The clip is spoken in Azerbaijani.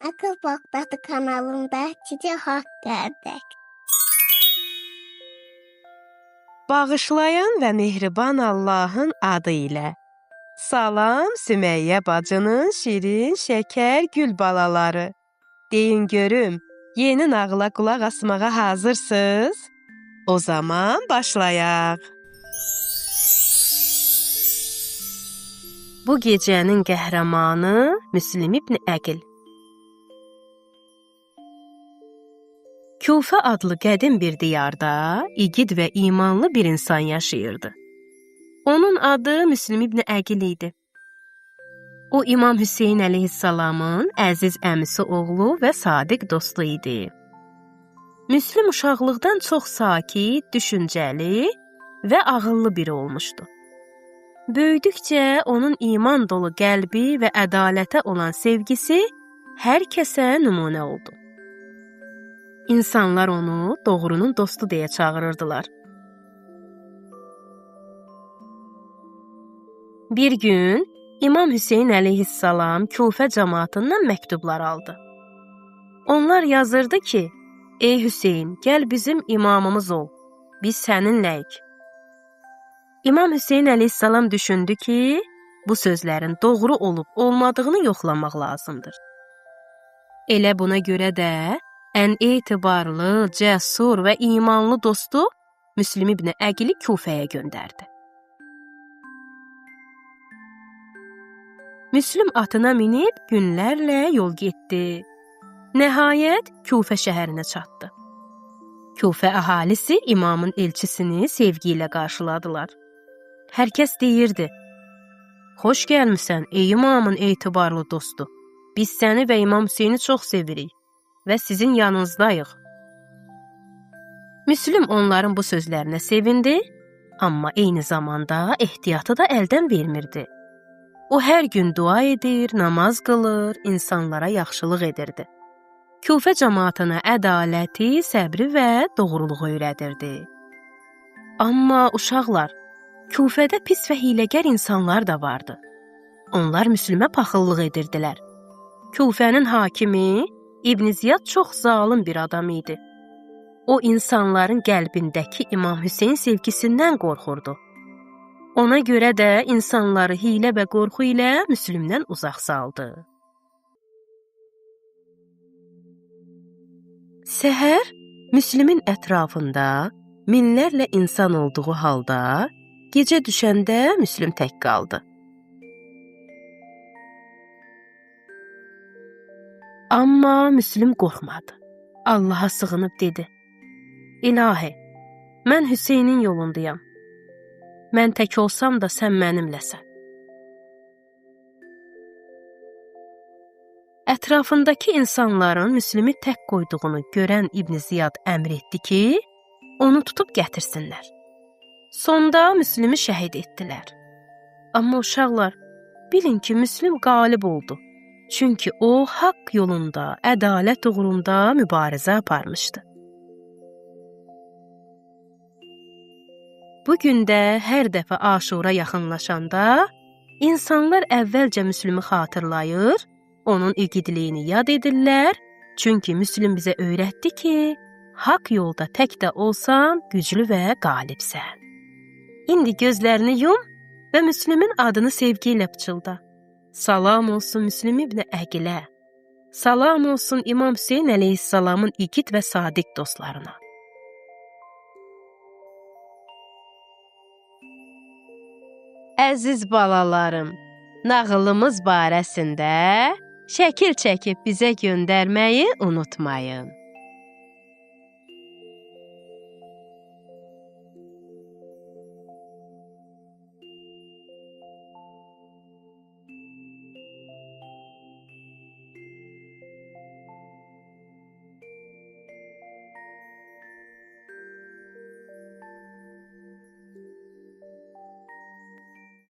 Akıl Bakdadı kanalında Cici Hak Qərdək. Bağışlayan və mehriban Allahın adı ilə. Salam Sümeyyə bacının şirin, şəkər, gül balaları. Deyin görüm, yeni nağıla qulaq asmağa hazırsınız? O zaman başlayaq. Bu gecənin qəhrəmanı Müslim İbn Əqil. Kufə adlı qədim bir diyarda igid və imanlı bir insan yaşayırdı. Onun adı Müslim İbn Əqil idi. O İmam Hüseyn əleyhissalamın əziz əmisi oğlu və sadiq dostu idi. Müslim uşaqlıqdan çox sakit, düşüncəli və ağıllı biri olmuşdu. Böyüdükcə onun iman dolu qəlbi və ədalətə olan sevgisi hər kəsə nümunə oldu. İnsanlar onu doğrunun dostu deyə çağırırdılar. Bir gün İmam Hüseyn əleyhissalam Kufə cəmaatından məktublar aldı. Onlar yazırdı ki, ey Hüseyn, gəl bizim imamımız ol, biz səninləyik. İmam Hüseyn əleyhissalam düşündü ki, bu sözlərin doğru olub olmadığını yoxlamaq lazımdır. Elə buna görə də ən etibarlı, cəsur və imanlı dostu Müslim İbn Əqili Kufəyə göndərdi. Müslim atına minib günlərlə yol getdi. Nəhayət Kufə şəhərinə çatdı. Kufə əhalisi imamın elçisini sevgi ilə qarşıladılar. Hər kəs deyirdi, xoş gəlmisən ey imamın etibarlı dostu. Biz səni və İmam Hüseyni çox sevirik və sizin yanınızdayıq. Müslim onların bu sözlərinə sevindi, amma eyni zamanda ehtiyatı da əldən vermirdi. O hər gün dua edir, namaz qılır, insanlara yaxşılıq edirdi. Kufə cəmaatına ədaləti, səbri və doğruluğu öyrədirdi. Amma uşaqlar, Kufədə pis və hiləgər insanlar da vardı. Onlar Müslimə paxıllıq edirdilər. Kufənin hakimi İbn Ziyad çox zalım bir adam idi. O insanların qəlbindəki İmam Hüseyn sevgisindən qorxurdu. Ona görə də insanları hilə və qorxu ilə Müslimdən uzaq saldı. Səhər Müslimin ətrafında minlərlə insan olduğu halda, gecə düşəndə Müslim tək qaldı. Amma Müslim qorxmadı. Allaha sığınıb dedi, İlahi, mən Hüseynin yolundayam. Mən tək olsam da sən mənimləsən. Ətrafındakı insanların Müslimi tək qoyduğunu görən İbn Ziyad əmr etdi ki, onu tutub gətirsinlər. Sonda Müslimi şəhid etdilər. Amma uşaqlar, bilin ki, Müslim qalib oldu. Çünki o, haqq yolunda, ədalət uğrunda mübarizə aparmışdı. Bugün də hər dəfə Aşura yaxınlaşanda, insanlar əvvəlcə Müslimi xatırlayır, onun igidliyini yad edirlər, çünki Müslim bizə öyrətdi ki, haqq yolda tək də olsan, güclü və qalibsən. İndi gözlərini yum və Müslimin adını sevgi ilə pıçılda. Salam olsun Müslim İbn Əqilə. Salam olsun İmam Hüseyn əleyhissalamın igid və sadiq dostlarına. Əziz balalarım, nağılımız barəsində şəkil çəkib bizə göndərməyi unutmayın.